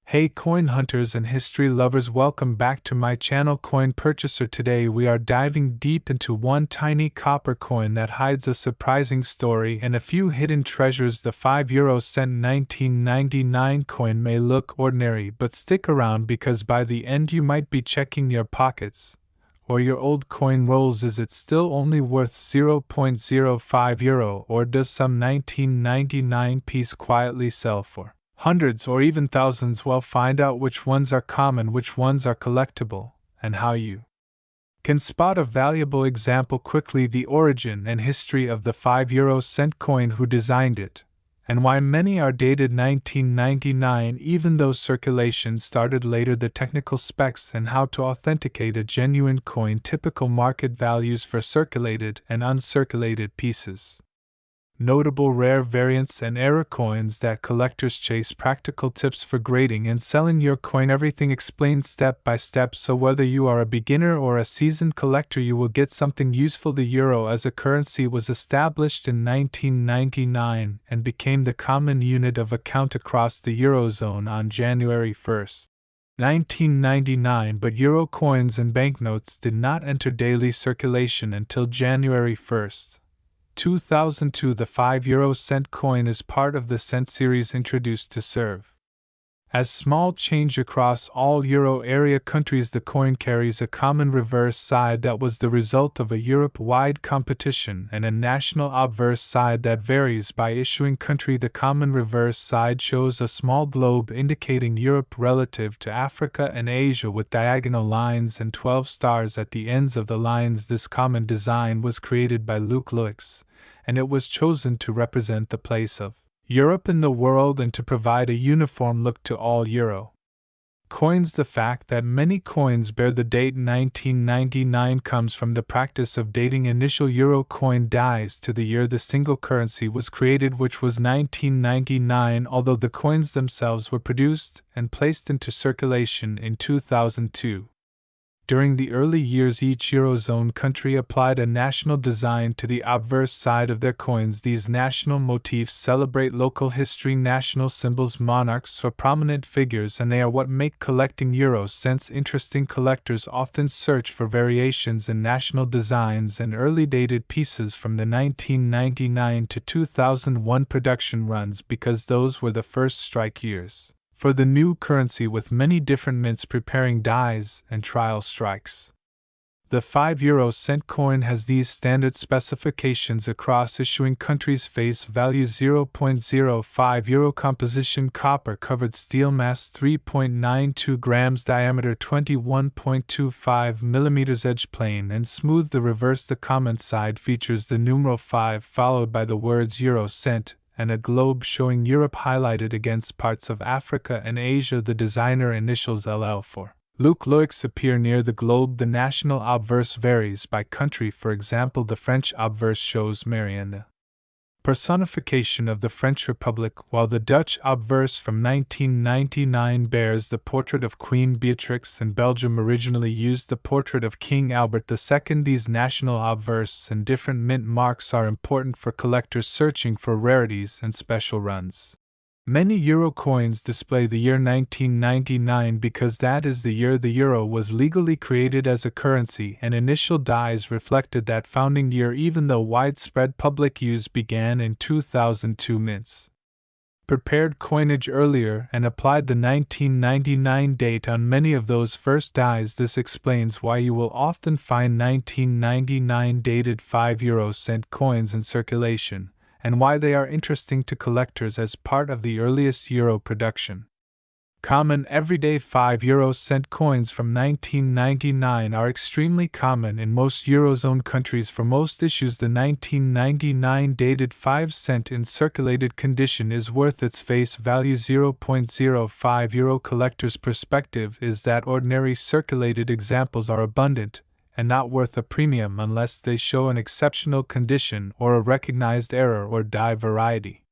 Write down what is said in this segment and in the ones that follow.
Hey coin hunters and history lovers, welcome back to my channel Coin Purchaser. Today we are diving deep into one tiny copper coin that hides a surprising story and a few hidden treasures. The 5 cent 1999 coin may look ordinary, but stick around because by the end you might be checking your pockets or your old coin rolls. Is it still only worth €0.05, or does some 1999 piece quietly sell for hundreds or even thousands? Well, find out which ones are common, which ones are collectible, and how you can spot a valuable example quickly. The origin and history of the 5 cent coin, who designed it, and why many are dated 1999 even though circulation started later. The technical specs and how to authenticate a genuine coin. Typical market values for circulated and uncirculated pieces. Notable rare variants and error coins that collectors chase. Practical tips for grading and selling your coin. Everything explained step by step, so whether you are a beginner or a seasoned collector, you will get something useful. The euro as a currency was established in 1999 and became the common unit of account across the Eurozone on January 1, 1999, but euro coins and banknotes did not enter daily circulation until January 1, 2002. The 5 cent coin is part of the cent series introduced to serve as small change across all euro area countries. The coin carries a common reverse side that was the result of a Europe-wide competition and a national obverse side that varies by issuing country. The common reverse side shows a small globe indicating Europe relative to Africa and Asia with diagonal lines and 12 stars at the ends of the lines. This common design was created by Luc Loix, and it was chosen to represent the place of Europe in the world and to provide a uniform look to all euro coins. The fact that many coins bear the date 1999 comes from the practice of dating initial euro coin dies to the year the single currency was created, which was 1999, although the coins themselves were produced and placed into circulation in 2002. During the early years, each Eurozone country applied a national design to the obverse side of their coins. These national motifs celebrate local history, national symbols, monarchs, or prominent figures, and they are what make collecting euro cents interesting. Collectors often search for variations in national designs and early dated pieces from the 1999 to 2001 production runs because those were the first strike years for the new currency, with many different mints preparing dies and trial strikes. The 5 cent coin has these standard specifications across issuing countries: face value €0.05, composition copper covered steel, mass 3.92 grams, diameter 21.25 mm, edge plain and smooth. The reverse, the common side, features the numeral 5 followed by the words euro cent and a globe showing Europe highlighted against parts of Africa and Asia. The designer initials LL for Luc Loix appear near the globe. The national obverse varies by country. For example, the French obverse shows Marianne, the personification of the French Republic, while the Dutch obverse from 1999 bears the portrait of Queen Beatrix, and Belgium originally used the portrait of King Albert II. These national obverse and different mint marks are important for collectors searching for rarities and special runs. Many euro coins display the year 1999 because that is the year the euro was legally created as a currency, and initial dies reflected that founding year even though widespread public use began in 2002. Mints prepared coinage earlier and applied the 1999 date on many of those first dies. This explains why you will often find 1999 dated 5 cent coins in circulation, and why they are interesting to collectors as part of the earliest euro production. Common everyday 5 cent coins from 1999 are extremely common in most Eurozone countries. For most issues, the 1999 dated 5 cent in circulated condition is worth its face value €0.05. Collectors' perspective is that ordinary circulated examples are abundant and not worth a premium unless they show an exceptional condition or a recognized error or die variety.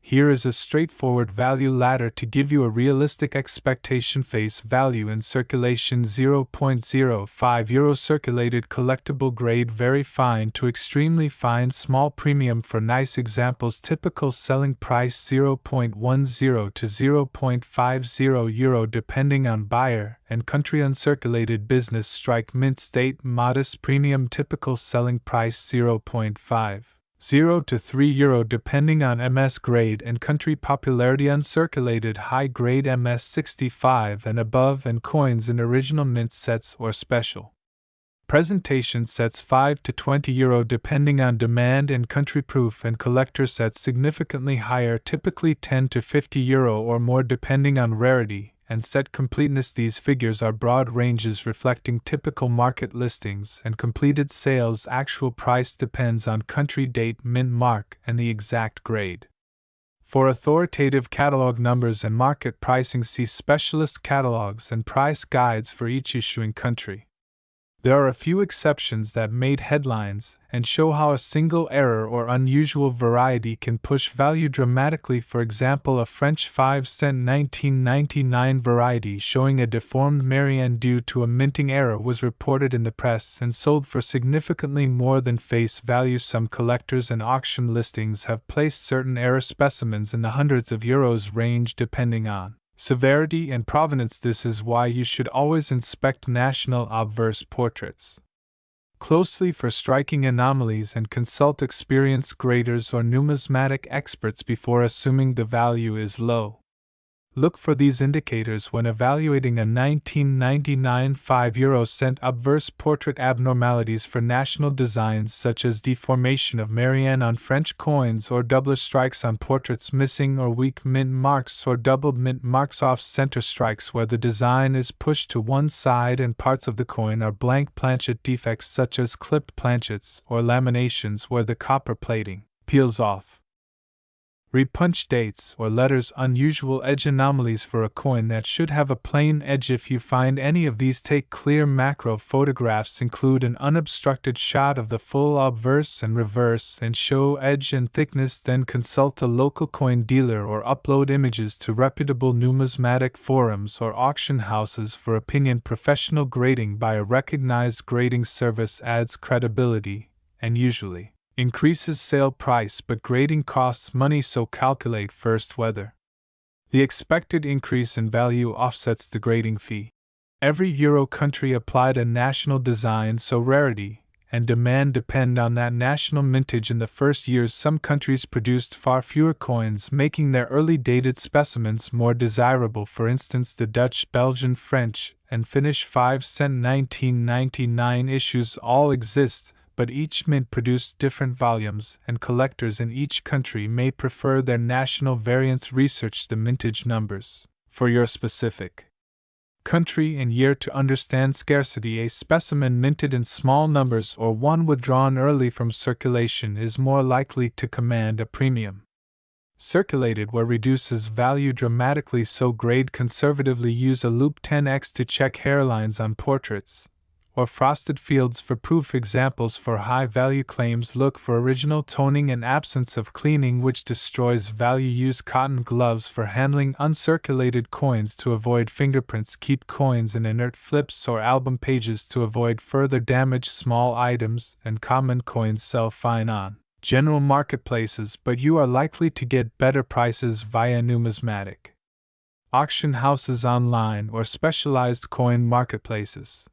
Here is a straightforward value ladder to give you a realistic expectation. Face value in circulation: 0.05 euro. Circulated collectible grade: very fine to extremely fine. Small premium for nice examples. Typical selling price: 0.10 to 0.50 euro depending on buyer and country. Uncirculated business strike mint state: modest premium. Typical selling price: 0.50 to 3 euro depending on MS grade and country. Popularity: uncirculated high grade MS 65 and above, and coins in original mint sets or special presentation sets: 5 to 20 euro depending on demand and country. Proof and collector sets significantly higher, typically 10 to 50 euro or more depending on rarity and set completeness. These figures are broad ranges reflecting typical market listings and completed sales. Actual price depends on country, date, mint mark, and the exact grade. For authoritative catalog numbers and market pricing, see specialist catalogs and price guides for each issuing country. There are a few exceptions that made headlines and show how a single error or unusual variety can push value dramatically. For example, a French 5-cent 1999 variety showing a deformed Marianne due to a minting error was reported in the press and sold for significantly more than face value. Some collectors and auction listings have placed certain error specimens in the hundreds of euros range depending on severity and provenance. This is why you should always inspect national obverse portraits closely for striking anomalies and consult experienced graders or numismatic experts before assuming the value is low. Look for these indicators when evaluating a 1999 5-euro-cent obverse portrait. Abnormalities for national designs such as deformation of Marianne on French coins or doubler strikes on portraits, missing or weak mint marks or doubled mint marks, off-center strikes where the design is pushed to one side and parts of the coin are blank, planchet defects such as clipped planchets or laminations where the copper plating peels off. Repunch dates or letters, unusual edge anomalies for a coin that should have a plain edge. If you find any of these, take clear macro photographs. Include an unobstructed shot of the full obverse and reverse and show edge and thickness. Then consult a local coin dealer or upload images to reputable numismatic forums or auction houses for opinion. Professional grading by a recognized grading service adds credibility and usually increases sale price, but grading costs money, so calculate first whether the expected increase in value offsets the grading fee. Every euro country applied a national design, so rarity and demand depend on that national mintage. In the first years, some countries produced far fewer coins, making their early dated specimens more desirable. For instance, the Dutch, Belgian, French, and Finnish 5-cent 1999 issues all exist, but each mint produced different volumes, and collectors in each country may prefer their national variants. Research the mintage numbers for your specific country and year to understand scarcity. A specimen minted in small numbers or one withdrawn early from circulation is more likely to command a premium. Circulated where reduces value dramatically, so grade conservatively. Use a loupe 10x to check hairlines on portraits or frosted fields for proof. Examples for high-value claims: look for original toning and absence of cleaning, which destroys value. Use cotton gloves for handling uncirculated coins to avoid fingerprints. Keep coins in inert flips or album pages to avoid further damage. Small items and common coins sell fine on general marketplaces, but you are likely to get better prices via numismatic auction houses, online, or specialized coin marketplaces.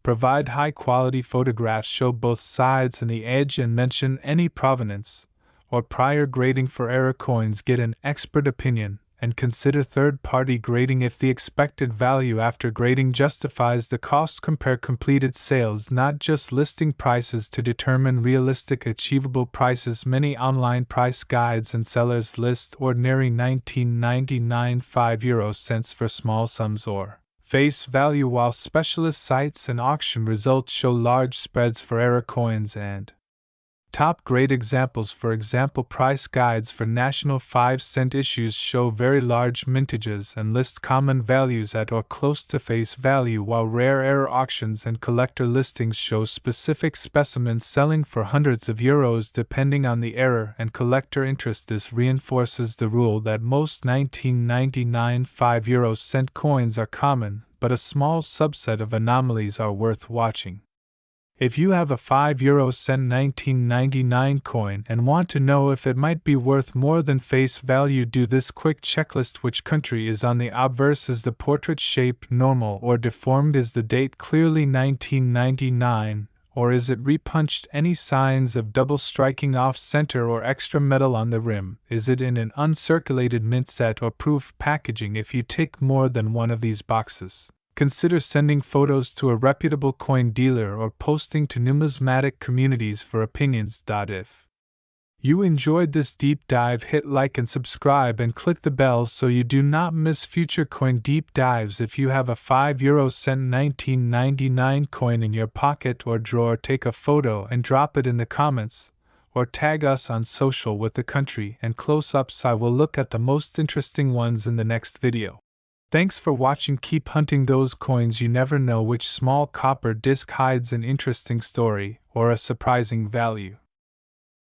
Provide high-quality photographs, show both sides and the edge, and mention any provenance or prior grading for error coins. Get an expert opinion and consider third-party grading if the expected value after grading justifies the cost. Compare completed sales, not just listing prices, to determine realistic achievable prices. Many online price guides and sellers list ordinary 1999 5-euro-cents for small sums or face value, while specialist sites and auction results show large spreads for error coins and Top grade examples, for example, price guides for national 5-cent issues show very large mintages and list common values at or close to face value, while rare error auctions and collector listings show specific specimens selling for hundreds of euros depending on the error and collector interest. This reinforces the rule that most 1999 5-euro-cent coins are common, but a small subset of anomalies are worth watching. If you have a 5-euro-cent 1999 coin and want to know if it might be worth more than face value, do this quick checklist. Which country is on the obverse? Is the portrait shape normal or deformed? Is the date clearly 1999, or is it repunched? Any signs of double striking off center or extra metal on the rim? Is it in an uncirculated mint set or proof packaging? If you tick more than one of these boxes, consider sending photos to a reputable coin dealer or posting to numismatic communities for opinions. If you enjoyed this deep dive, hit like and subscribe and click the bell so you do not miss future coin deep dives. If you have a 5-euro-cent 1999 coin in your pocket or drawer, take a photo and drop it in the comments, or tag us on social with the country and close-ups. I will look at the most interesting ones in the next video. Thanks for watching. Keep hunting those coins. You never know which small copper disc hides an interesting story or a surprising value.